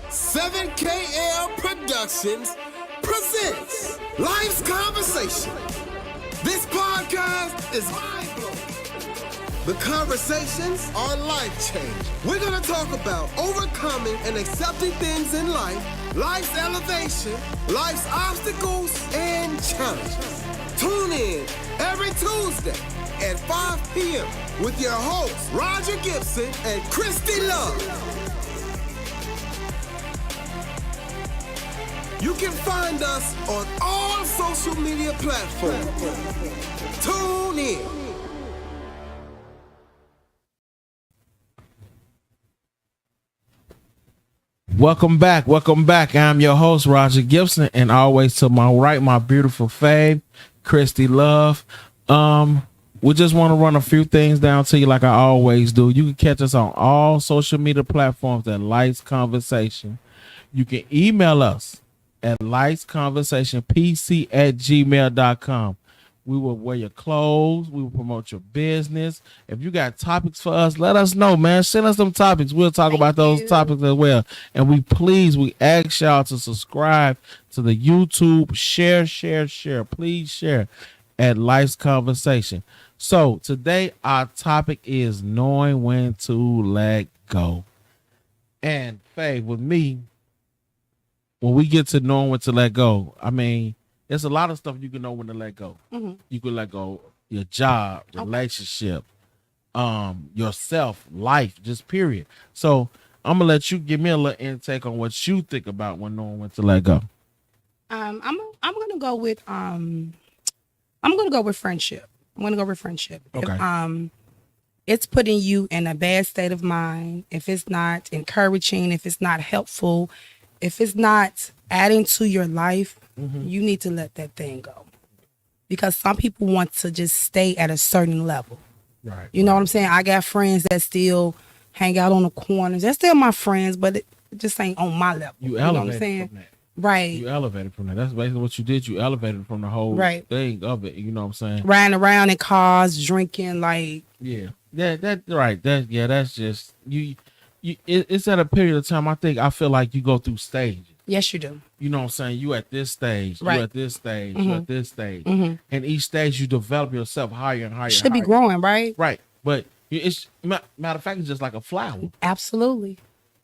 7KL Productions presents Life's Conversation. This podcast is mind-blowing. The conversations are life-changing. We're going to talk about overcoming and accepting things in life, life's elevation, life's obstacles, and challenges. Tune in every Tuesday at 5 p.m. with your hosts, Roger Gibson and Christy Love. You can find us on all social media platforms. Tune in. Welcome back. I'm your host, Roger Gibson, and always to my right, my beautiful fave, Christy Love. We just want to run a few things down to you like I always do. You can catch us on all social media platforms at Lights Conversation. You can email us at lightsconversationpc@gmail.com. We will wear your clothes. We will promote your business. If you got topics for us, let us know, man. Send us some topics. We'll talk about those topics as well. And we ask y'all to subscribe to the YouTube. Share. Please share at Life's Conversation. So today our topic is knowing when to let go. And Faye, with me, when we get to knowing when to let go, I mean, there's a lot of stuff you can know when to let go. Mm-hmm. You can let go your job, relationship, yourself, life, just period. So I'm gonna let you give me a little intake on what you think about when knowing when to let go. I'm gonna go with friendship. Okay. If, it's putting you in a bad state of mind, if it's not encouraging, if it's not helpful, if it's not adding to your life, you need to let that thing go. Because some people want to just stay at a certain level. Right. You know what I'm saying? I got friends that still hang out on the corners. They're still my friends, but it just ain't on my level. You know what I'm elevated saying? from that. Right. You elevated from that. That's basically what you did. You elevated from the whole thing of it. You know what I'm saying? Riding around in cars, drinking, like. Yeah. That's just you. It's at a period of time. I feel like you go through stages. Yes, you do. You know what I'm saying? You at this stage, right. you at this stage, you at this stage. And each stage you develop yourself higher and higher. Should be growing, right? Right. But it's matter of fact, it's just like a flower. Absolutely.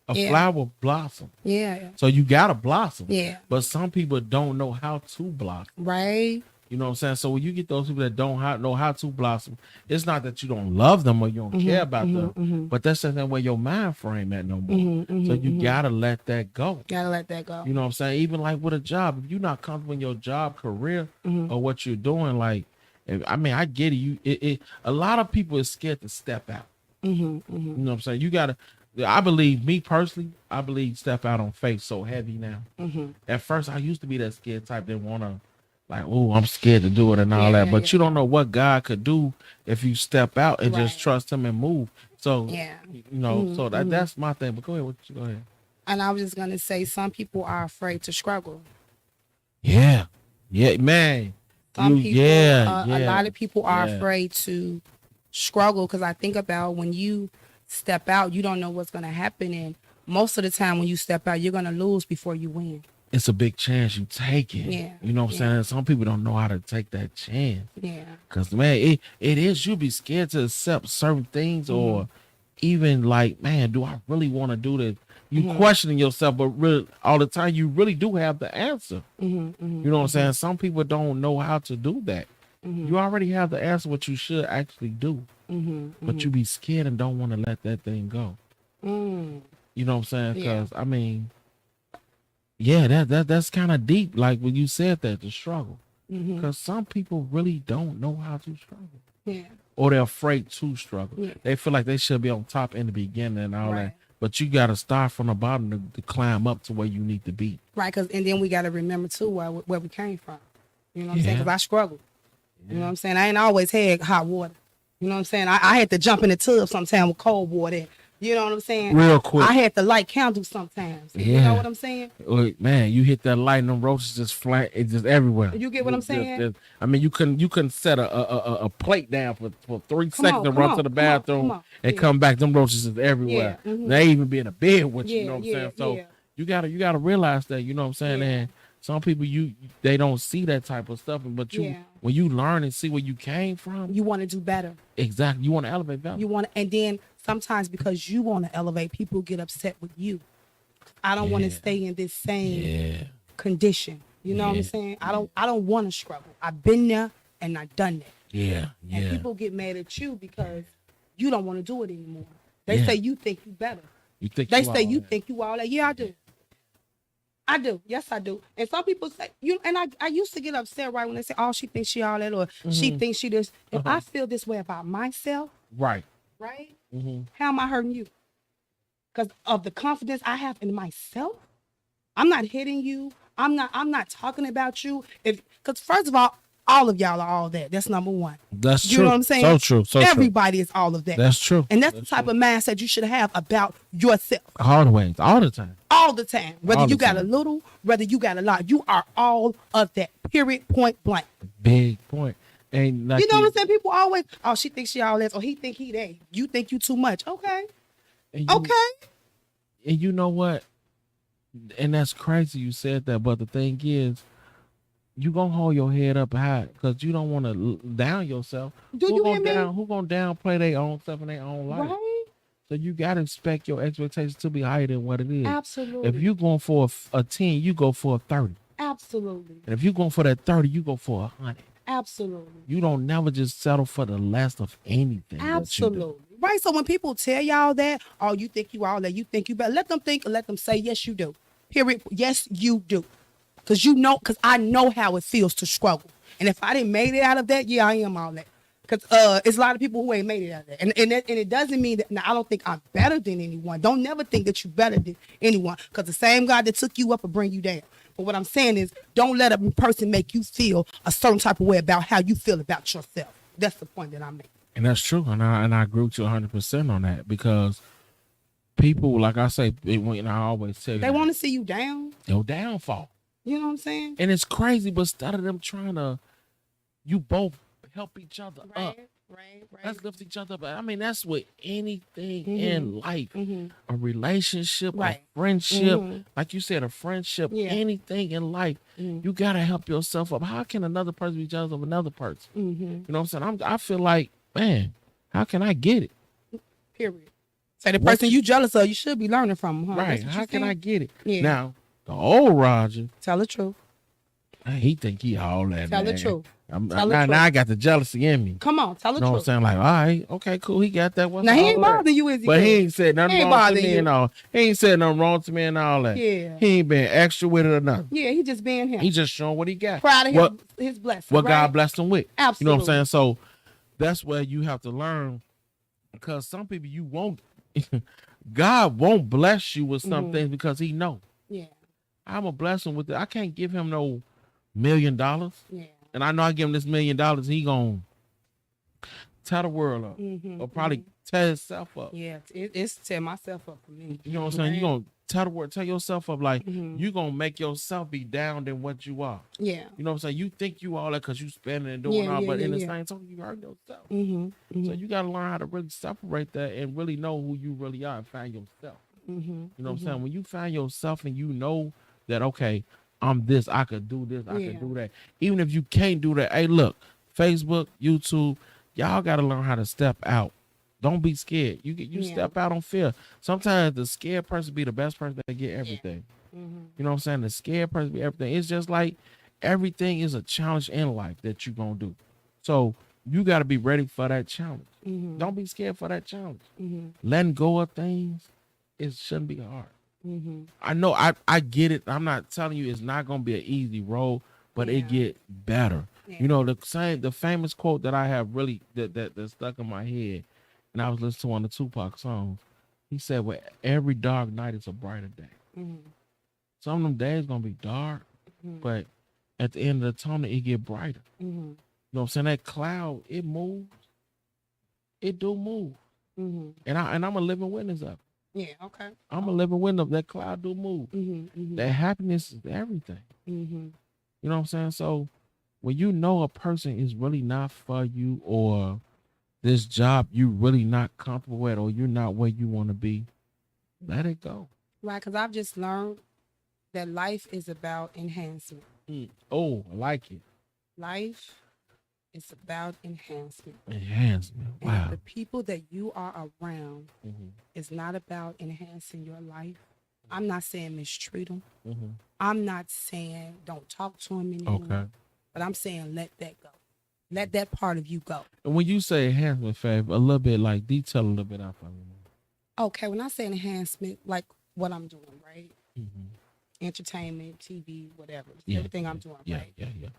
A flower blossom. Yeah. So you gotta blossom. Yeah. But some people don't know how to blossom. Right. You know what I'm saying? So when you get those people that don't know how to blossom, it's not that you don't love them or you don't care about them, but that's not where your mind frame at no more. So you gotta let that go. You know what I'm saying? Even like with a job, if you're not comfortable in your job, career, or what you're doing, like, I get it. A lot of people is scared to step out. You know what I'm saying? You gotta. I believe, me personally, step out on faith so heavy now. At first, I used to be that scared type that wanna. Like, oh, I'm scared to do it and all that. But you don't know what God could do if you step out and just trust him and move. So, you know, so that's my thing. But go ahead. Go ahead. And I was just going to say, some people are afraid to struggle. Yeah. Yeah, man. A lot of people are afraid to struggle because I think about when you step out, you don't know what's going to happen. And most of the time when you step out, you're going to lose before you win. It's a big chance you take it. Yeah. You know what I'm saying? Some people don't know how to take that chance. Yeah. Because, man, it is, you be scared to accept certain things or even like, man, do I really want to do this? You questioning yourself, but really all the time you really do have the answer. You know what I'm saying? Some people don't know how to do that. You already have the answer what you should actually do. But you be scared and don't want to let that thing go. You know what I'm saying? Because, that's kind of deep. Like when you said that, the struggle. Because some people really don't know how to struggle. Yeah. Or they're afraid to struggle. Yeah. They feel like they should be on top in the beginning and all that. But you got to start from the bottom to climb up to where you need to be. Right. And then we got to remember, too, where we came from. You know what I'm saying? Because I struggled. You know what I'm saying? I ain't always had hot water. You know what I'm saying? I had to jump in the tub sometimes with cold water. You know what I'm saying? Real quick. I had to light candles sometimes. You know what I'm saying? Man, you hit that light and them roaches just fly, it's just everywhere. You get what I'm saying? I mean, you couldn't set a plate down for 3 seconds and run to the bathroom and come back. Them roaches is everywhere. They even be in a bed with you. You know what I'm saying? So You gotta realize that, you know what I'm saying? Yeah. And some people they don't see that type of stuff, but when you learn and see where you came from, You want to do better. exactly, you want to elevate value. You want, and then sometimes because you want to elevate, people get upset with you. I don't want to stay in this same condition. You know what I'm saying? I don't want to struggle. I've been there and I've done that. Yeah. And people get mad at you because you don't want to do it anymore. They say you think you better. You think They you say you that. think you all that. Yeah, I do. I do. Yes, I do. And some people say and I used to get upset right when they say, oh, she thinks she all that, or she thinks she this. If I feel this way about myself, Right. how am I hurting you? Because of the confidence I have in myself. I'm not hitting you. I'm not talking about you. Because first of all of y'all are all that. That's number one. That's You true. know what I'm saying? So true. So Everybody is all of that. That's true. And that's the type of mindset you should have about yourself. Always, all the time. All the time. Whether All you the got a time. little, whether you got a lot. You are all of that. Period. Point blank. Big point. And like You know what I'm saying? People always, oh, she thinks she all that, or he think he that. You think you too much. Okay. and you- Okay. And you know what? And that's crazy you said that, but the thing is, you gonna hold your head up high because you don't want to down yourself. Do you hear me? Who gonna downplay their own stuff in their own life? Right? So you gotta expect your expectations to be higher than what it is. Absolutely. If you going for a 10, you go for a 30. Absolutely. And if you going for that 30, you go for 100. Absolutely. You don't never just settle for the less of anything. that you do. Absolutely. Right. So when people tell y'all that, oh, you think you all that, you think you better, let them think and let them say, yes, you do. Period. Yes, you do. Because I know how it feels to struggle. And if I didn't made it out of that, yeah, I am all that. Because it's a lot of people who ain't made it out of that. And it doesn't mean that, now, I don't think I'm better than anyone. Don't never think that you're better than anyone. Because the same God that took you up will bring you down. But what I'm saying is, don't let a person make you feel a certain type of way about how you feel about yourself. That's the point that I'm making. And that's true. And I agree with you 100% on that because people, like I say, I always tell you, They want to see you down. your downfall. You know what I'm saying? And it's crazy, but instead of them trying to, you both help each other up. Right. Let's lift each other up. I mean, that's with anything in life. A relationship, Right. a friendship, like you said, a friendship, Yeah. anything in life. You got to help yourself up. How can another person be jealous of another person? You know what I'm saying? I feel like, man, how can I get it? Period. Say the person you jealous of, you should be learning from, huh? Right. That's what How you can I saying? get it? Yeah. Now, the old Roger, Tell the truth. he think he all that. Tell the man. truth. I'm, Tell the now, truth. now I got the jealousy in me. Come on, tell the You know what I'm truth. saying? Like, all right, okay, cool. He got that. What's Now he ain't all that? bothering you, is he? But he Chris? ain't said nothing He ain't wrong to bothering me you. and all. He ain't said nothing wrong to me and all that. Yeah. He ain't been extra with it or nothing. Yeah, he just being him. He just showing what he got. Proud of what, his blessing. what right? God blessed him with. Absolutely. You know what I'm saying? So that's where you have to learn, because some people you won't. God won't bless you with some things because he know. Yeah. I'm a blessing with it. I can't give him no $1 million. Yeah. And I know I give him this $1 million, he gonna tear the world up. Or probably tear himself up. Yeah. It's tear myself up for me. You know what I'm saying? Right. You gonna tear yourself up, like you gonna make yourself be down than what you are. Yeah. You know what I'm saying? You think you all that because you spending and doing Yeah, all, yeah, but in yeah, the yeah. same time, you hurt yourself. Mm-hmm. So you gotta learn how to really separate that and really know who you really are and find yourself. You know what I'm saying? When you find yourself and you know that, okay, I'm this, I could do this, I Yeah. could do that. Even if you can't do that, hey, look, Facebook, YouTube, y'all gotta learn how to step out. Don't be scared. You Yeah. step out on fear. Sometimes the scared person be the best person that get everything. You know what I'm saying? The scared person be everything. It's just like everything is a challenge in life that you gonna do. So you gotta be ready for that challenge. Don't be scared for that challenge. Letting go of things, it shouldn't be hard. I know I get it. I'm not telling you it's not gonna be an easy road, but it get better. Yeah. You know, the famous quote that I have really that stuck in my head, and I was listening to one of Tupac songs. He said, "Well, every dark night is a brighter day." Some of them days gonna be dark, but at the end of the tunnel, it get brighter. You know what I'm saying? That cloud, it moves. It do move, and I'm a living witness of it. Yeah. Okay. I'm a living witness of that cloud do move. That happiness is everything. You know what I'm saying? So when you know a person is really not for you, or this job you really not comfortable with, or you're not where you want to be, let it go. Right, because I've just learned that life is about enhancement. Oh, I like it. Life is about enhancement. Enhancement. And Wow. the people that you are around Mhm. is not about enhancing your life. I'm not saying mistreat them. Mhm. I'm not saying don't talk to them anymore. Okay. But I'm saying let that go. Let that part of you go. And when you say enhancement, Fave, a little bit like detail a little bit out for me. Okay, when I say enhancement, like what I'm doing, right? Mhm. Entertainment, TV, whatever. Yeah, Everything I'm doing, Yeah, right? yeah.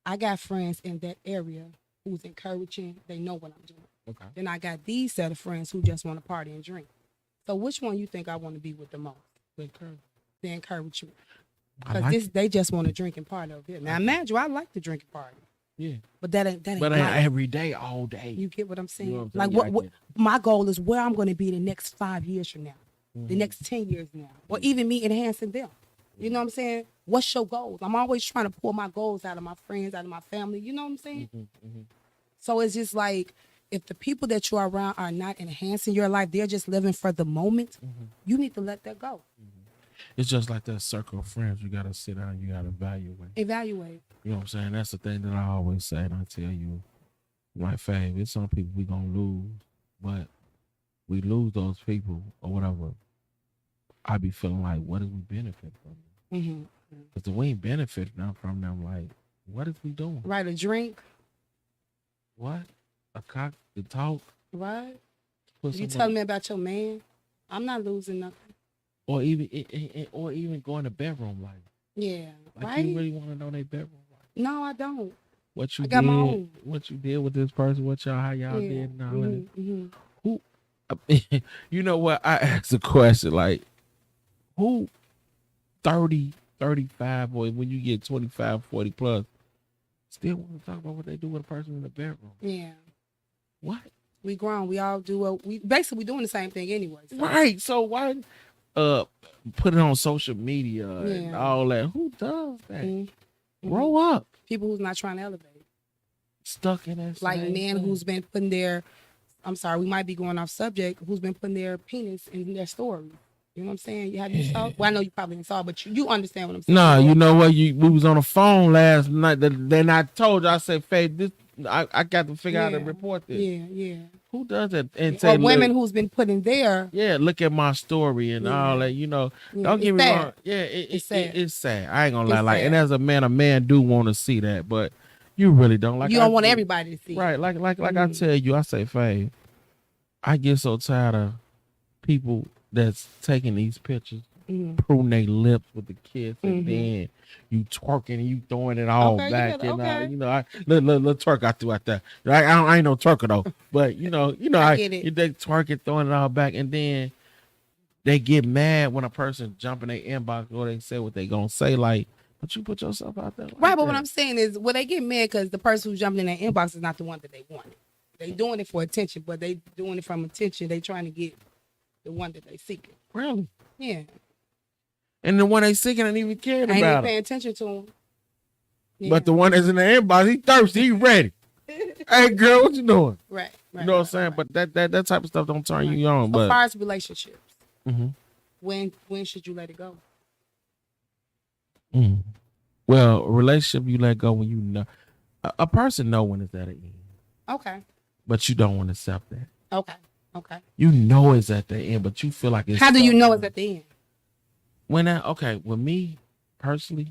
I got friends in that area who's encouraging. They know what I'm doing. Okay. Then I got these set of friends who just want to party and drink. So which one you think I want to be with the most? The encouragement. Because like they just want to drink and party over here. Now imagine I like to drink and party. Yeah. But that ain't But life. every day, all day. You get what I'm saying? You know what I'm Like saying? Yeah, I what get it. my goal is where I'm going to be the next 5 years from now, the next 10 years now, or even me enhancing them. You know what I'm saying? What's your goals? I'm always trying to pull my goals out of my friends, out of my family. You know what I'm saying? So it's just like if the people that you are around are not enhancing your life, they're just living for the moment. You need to let that go. It's just like that circle of friends. You gotta sit down. You gotta evaluate. Evaluate. You know what I'm saying? That's the thing that I always say, and I tell you, my Fave, it's some people we gonna lose, but we lose those people or whatever. I be feeling like, what did we benefit from? Because if we ain't benefit from them, like, what is we doing? Right, a drink. What? A cock to talk? Right. Put You someone- telling me about your man? I'm not losing nothing. or even go in the bedroom life. Yeah. Like right. you really want to know their bedroom life. No, I don't. What you I got did, my own. what you did with this person, how y'all Yeah. did, and all that. Mm-hmm. Who, you know what? I asked a question like, who 30, 35, or when you get 25, 40 plus, still want to talk about what they do with a person in the bedroom? Yeah. What? We grown. We all do what we basically doing the same thing anyway. So. Right. So why put it on social media and Yeah. all that? Who does that? Mm-hmm. Grow up. People who's not trying to elevate. Stuck in that Like same men thing. who's been putting their, I'm sorry, we might be going off subject, who's been putting their penis in their story. You know what I'm saying? You have you saw? Well, I know you probably didn't saw, but you understand what I'm saying. Nah, you know what? We was on the phone last night. Then I told you, I said, Faith, this I got to figure out how to report this. Yeah. Who does that? And Or say, women look, who's been putting their. yeah, look at my story and all that. You know, don't get me sad. wrong. Yeah, it's sad. It's sad. I ain't gonna It's lie. Like, sad. and as a man do want to see that, but you really don't. Like, You don't want everybody to see. Right. Like I tell you, I say, Faith, I get so tired of people that's taking these pictures, pruning their lips with the kiss, and then you twerking and you throwing it all Okay, back, you and gotta- okay. you know, little twerk I threw out there. I ain't no twerker though, but you know, I get it. they twerking, throwing it all back, and then they get mad when a person jump in their inbox or they say what they gonna say, like, but you put yourself out there, like Right, but that. what I'm saying is, well, they get mad because the person who's jumping in their inbox is not the one that they wanted. They doing it for attention, but they doing it from attention. They trying to get the one that they seeking. Really, Yeah, and the one they seeking ain't even caring ain't about even it. paying attention to them. Yeah. But the one that's in the inbox, he thirsty, he ready. Hey girl, what you doing? right, You know what I'm saying? But that type of stuff don't turn you on. As But far as relationships, Mhm. when should you let it go? Well, a relationship you let go when you know a person know when it's at an end, Okay, but you don't want to accept that. okay. You know it's at the end, but you feel like it's. How do you know it's at the end? With me personally,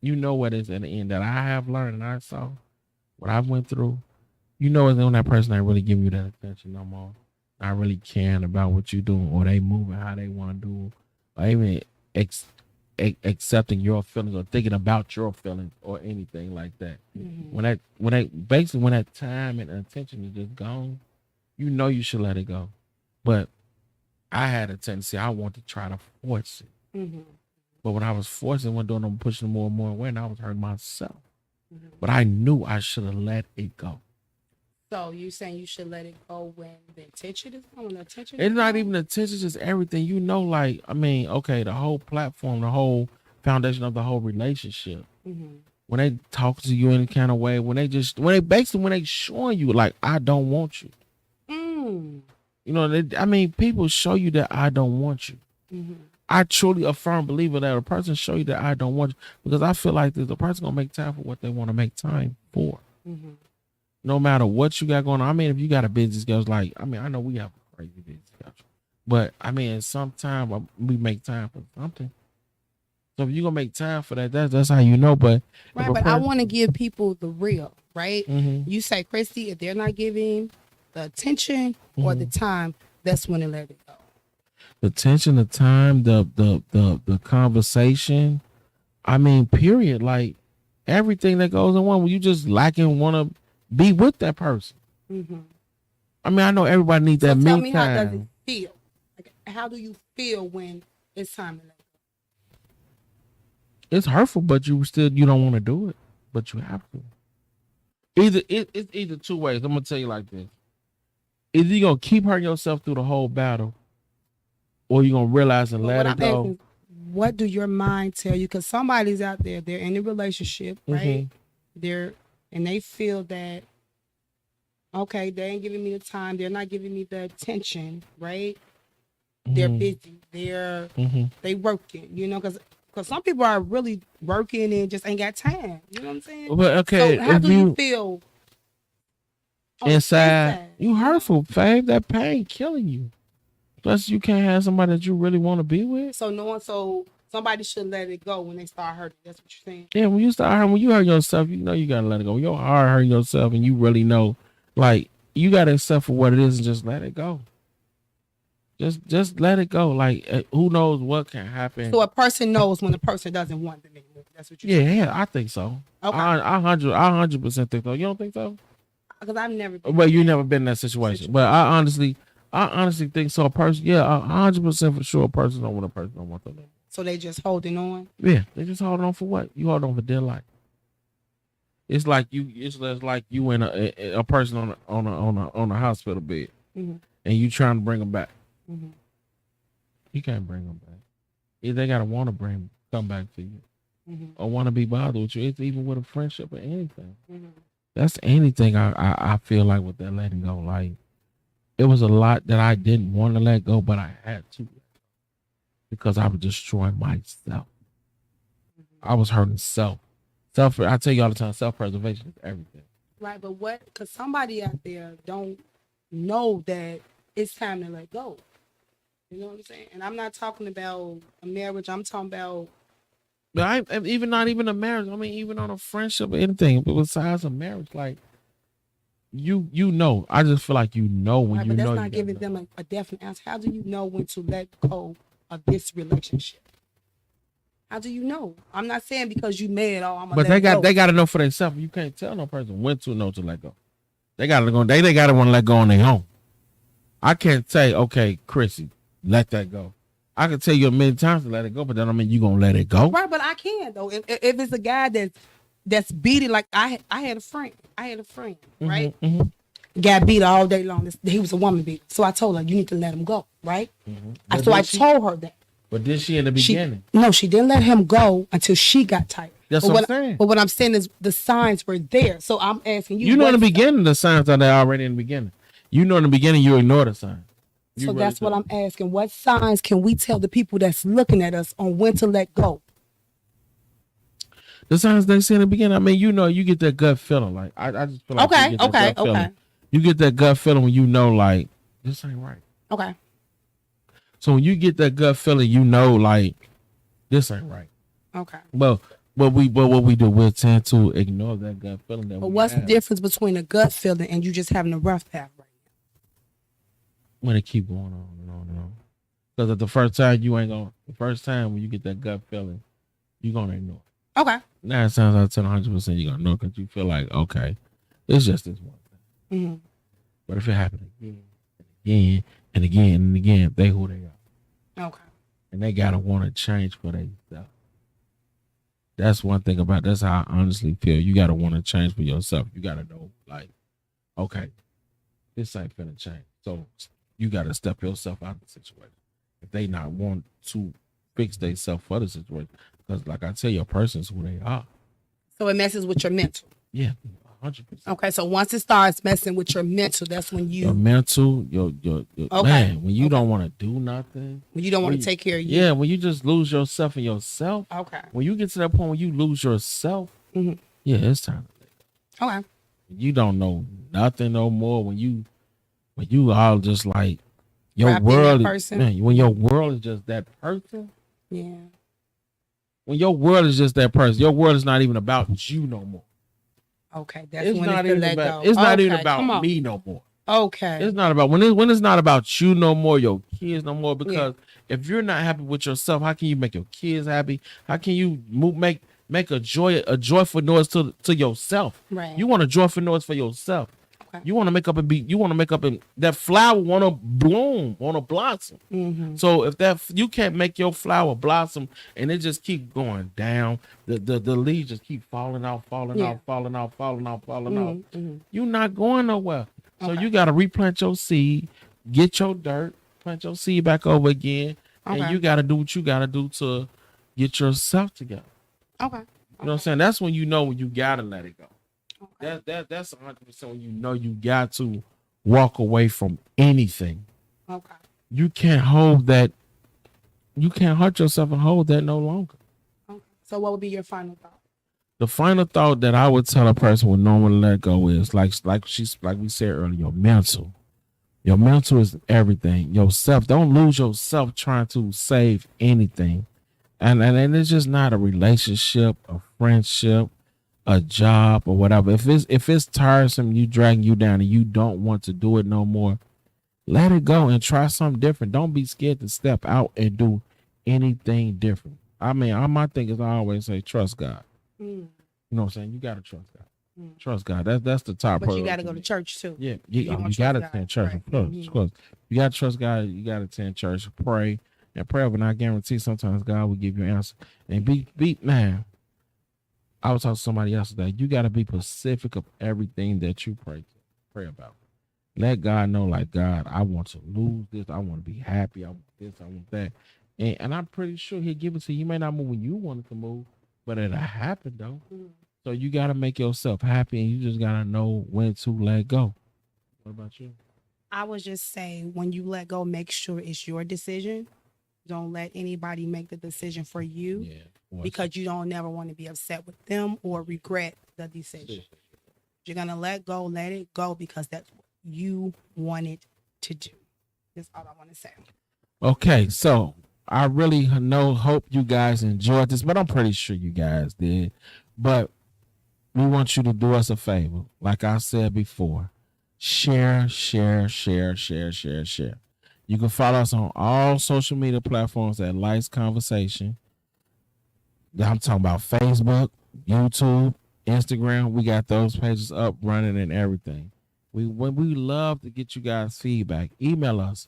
you know what is at the end that I have learned and I saw what I went through. You know it's when that person ain't really giving you that attention no more. Not really caring about what you doing or they moving how they want to do, or even accepting your feelings or thinking about your feelings or anything like that. When that time and attention is just gone, you know you should let it go. But I had a tendency, I want to try to force it. But when I was forcing, when doing, I'm pushing more and more away, and I was hurting myself. But I knew I should have let it go. So you saying you should let it go when the attention is gone? When the attention It's is not gone? even attention, just everything. You know, like, I mean, okay, the whole platform, the whole foundation of the whole relationship. When they talk to you any kind of way, when they showing you, like, I don't want you. You know, people show you that I don't want you. I truly a firm believer that a person show you that I don't want you, because I feel like the person gonna make time for what they want to make time for. Mm-hmm. No matter what you got going on. I mean, if you got a busy schedule, like, I mean, I know we have a crazy busy schedule, but I mean, sometimes we make time for something. So if you gonna make time for that, that's how you know. But right, but I want to give people the real, right? Mm-hmm. You say, Christy, if they're not giving the attention or the time, that's when they let it go. The attention, the time, the conversation. I mean, period. Like everything that goes on when you just lacking want to be with that person. Mm-hmm. I mean, I know everybody needs that me time. Tell me, how does it feel? Like, how do you feel when it's time to let go? It's hurtful, but you don't want to do it, but you have to. It's either two ways. I'm gonna tell you like this: either you gonna keep hurting yourself through the whole battle, or you gonna realize and let it go. Asking, what do your mind tell you? Because somebody's out there, they're in a relationship, right? And they feel that, okay, they ain't giving me the time, they're not giving me the attention, right? They're busy, they working, because some people are really working and just ain't got time. You know what I'm saying? But okay, so how do you feel inside? You hurtful, Fave. That pain killing you. Plus, you can't have somebody that you really want to be with. So somebody should let it go when they start hurting. That's what you're saying. Yeah, when you hurt yourself, you know you gotta let it go. When your heart hurt yourself, and you really know, like, you gotta accept for what it is and just let it go. Just let it go. Like, who knows what can happen. So a person knows when a person doesn't want them anymore. That's what you're saying. Yeah, I think so. Okay. I 100% think so. You don't think so? Because I've never been. Well, you never been in that situation. But I honestly think so. A person, 100% for sure. A person don't want them. So they just holding on. Yeah, they just holding on for what? You hold on for dear life. It's like you. It's like you and a person on a hospital bed, and you trying to bring them back. Mm-hmm. You can't bring them back. If they gotta want to come back to you, or want to be bothered with you. It's even with a friendship or anything. That's anything. I feel like with that letting go, like it was a lot that I didn't want to let go, but I had to because I was destroying myself. I was hurting self. I tell you all the time, self-preservation is everything. Right, but because somebody out there don't know that it's time to let go. You know what I'm saying? And I'm not talking about a marriage. I'm talking about. But not even a marriage. I mean, even on a friendship or anything. But besides a marriage, like you know, I just feel like when right, you but know. That's not giving them a definite answer. How do you know when to let go of this relationship? How do you know? I'm not saying because you mad. I'm gonna. But they got to know for themselves. You can't tell no person when to know to let go. They got to go. They got to want to let go on their own. I can't say, okay, Chrissy, let that go. I can tell you a million times to let it go, but then I mean you gonna let it go. Right, but I can though. If it's a guy that's beating, like I had a friend, right? Got beat all day long. He was a woman beater. So I told her, you need to let him go, right? I told her that. But did she in the beginning? No, she didn't let him go until she got tired. That's what I'm saying. But what I'm saying is the signs were there. So I'm asking you. You know in the beginning the signs are there already in the beginning. You know in the beginning you ignore the signs. So that's what I'm asking. What signs can we tell the people that's looking at us on when to let go? The signs they see in the beginning. I mean, you get that gut feeling. Like I just feel like okay. You get that gut feeling when you know, like, this ain't right. Okay. So when you get that gut feeling, you know, like, this ain't right. Okay. Well, what we do, we'll tend to ignore that gut feeling. But what's the difference between a gut feeling and you just having a rough path right now? When it keep going on and on and on. Because at the first time when you get that gut feeling, you're going to ignore it. Okay. 9 times out of 10, 100% you're going to ignore it because you feel like, okay, it's just this one thing. Mm-hmm. But if it happens again and again and again, they who they are. Okay. And they got to want to change for themselves. That's one thing that's how I honestly feel. You got to want to change for yourself. You got to know, like, okay, this ain't finna change. So you got to step yourself out of the situation. If they not want to fix themselves for the situation. Because like I tell you, a person's who they are. So it messes with your mental. Yeah, 100%. Okay, so once it starts messing with your mental, that's when Your you mental, your Okay. man, when you don't want to do nothing. when you don't want when to take care of you. Yeah, when you just lose yourself and yourself. Okay. When you get to that point where you lose yourself, Mhm. yeah, it's time. Okay. You don't know nothing no more when you all just like your Wrapped in that world person. man, when your world is just that person. Yeah. When your world is just that person, your world is not even about you no more. Okay. That's It's when not it's even to let about go. it's not even Okay, come about on. me no more. Okay. It's not about when it's not about you no more, your kids no more. Because if you're not happy with yourself, how can you make your kids happy? How can you make a joyful noise to yourself? Right. You want a joyful noise for yourself. Okay. You want to make up and that flower want to bloom, want to blossom. Mm-hmm. So if you can't make your flower blossom and it just keep going down, the leaves just keep falling out. Mm-hmm. You're not going nowhere. So Okay. you got to replant your seed, get your dirt, plant your seed back over again, and Okay. you got to do what you got to do to get yourself together. Okay. You know what I'm saying? That's when you know when you got to let it go. Okay. That's 100% when you know you got to walk away from anything. Okay. You can't hold that. You can't hurt yourself and hold that no longer. Okay. So what would be your final thought? The final thought that I would tell a person would normally let go is like we said earlier, your mental. Your mental is everything. Yourself. Don't lose yourself trying to save anything. And it's just not a relationship, a friendship, a job, or whatever. If it's tiresome, you dragging you down and you don't want to do it no more, let it go and try something different. Don't be scared to step out and do anything different. I mean, my thing is I always say trust God. Mm. You know what I'm saying? You gotta trust God. Mm. Trust God. That's the top But you priority got to for go me. to church too. Yeah, You you wanna gotta trust attend God, church, right. of course. Mhm. Of course. You gotta trust God. You gotta attend church, pray, and prayer. But I guarantee sometimes God will give you an answer. And be man. I was talking to somebody yesterday. You gotta be specific of everything that you pray about. Let God know, like, God, I want to lose this. I want to be happy. I want this. I want that. And I'm pretty sure He'll give it to you. He may not move when you want it to move, but it'll happen though. Mm. So you gotta make yourself happy, and you just gotta know when to let go. What about you? I would just say when you let go, make sure it's your decision. Don't let anybody make the decision for you Yeah. because you don't never want to be upset with them or regret the decision. You're going to let it go because that's what you wanted to do. That's all I want to say. Okay, so I really hope you guys enjoyed this, but I'm pretty sure you guys did. But we want you to do us a favor. Like I said before, share. You can follow us on all social media platforms at Life's Conversation. I'm talking about Facebook, YouTube, Instagram. We got those pages up, running, and everything. We love to get you guys feedback. Email us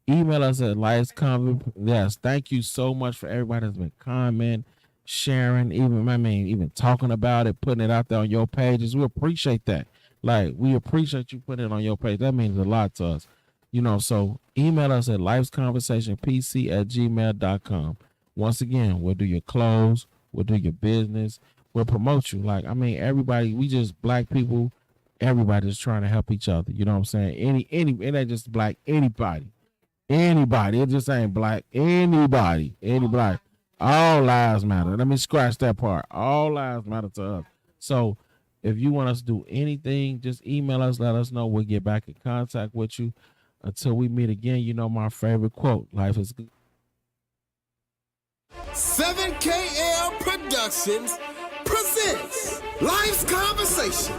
at Life's Conversation. Yes, thank you so much for everybody that's been commenting, sharing, even talking about it, putting it out there on your pages. We appreciate that. Like, we appreciate you putting it on your page. That means a lot to us. So email us at lifesconversationpc@gmail.com. Once again, we'll do your clothes, we'll do your business, we'll promote you. Everybody, we just black people, everybody's trying to help each other. You know what I'm saying? It ain't just black, anybody. It just ain't black, anybody. All lives matter. Let me scratch that part. All lives matter to us. So if you want us to do anything, just email us, let us know. We'll get back in contact with you. Until we meet again, my favorite quote, life is good. 7KL Productions presents Life's Conversation.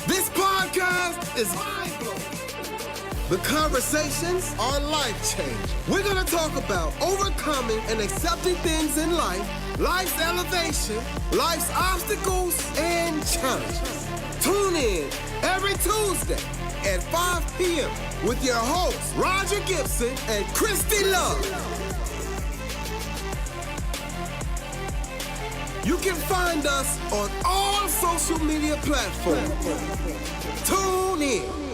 This podcast is mind-blowing. The conversations are life-changing. We're going to talk about overcoming and accepting things in life, life's elevation, life's obstacles, and challenges. Tune in every Tuesday at 5 p.m. with your hosts, Roger Gibson and Christy Love. You can find us on all social media platforms. Tune in.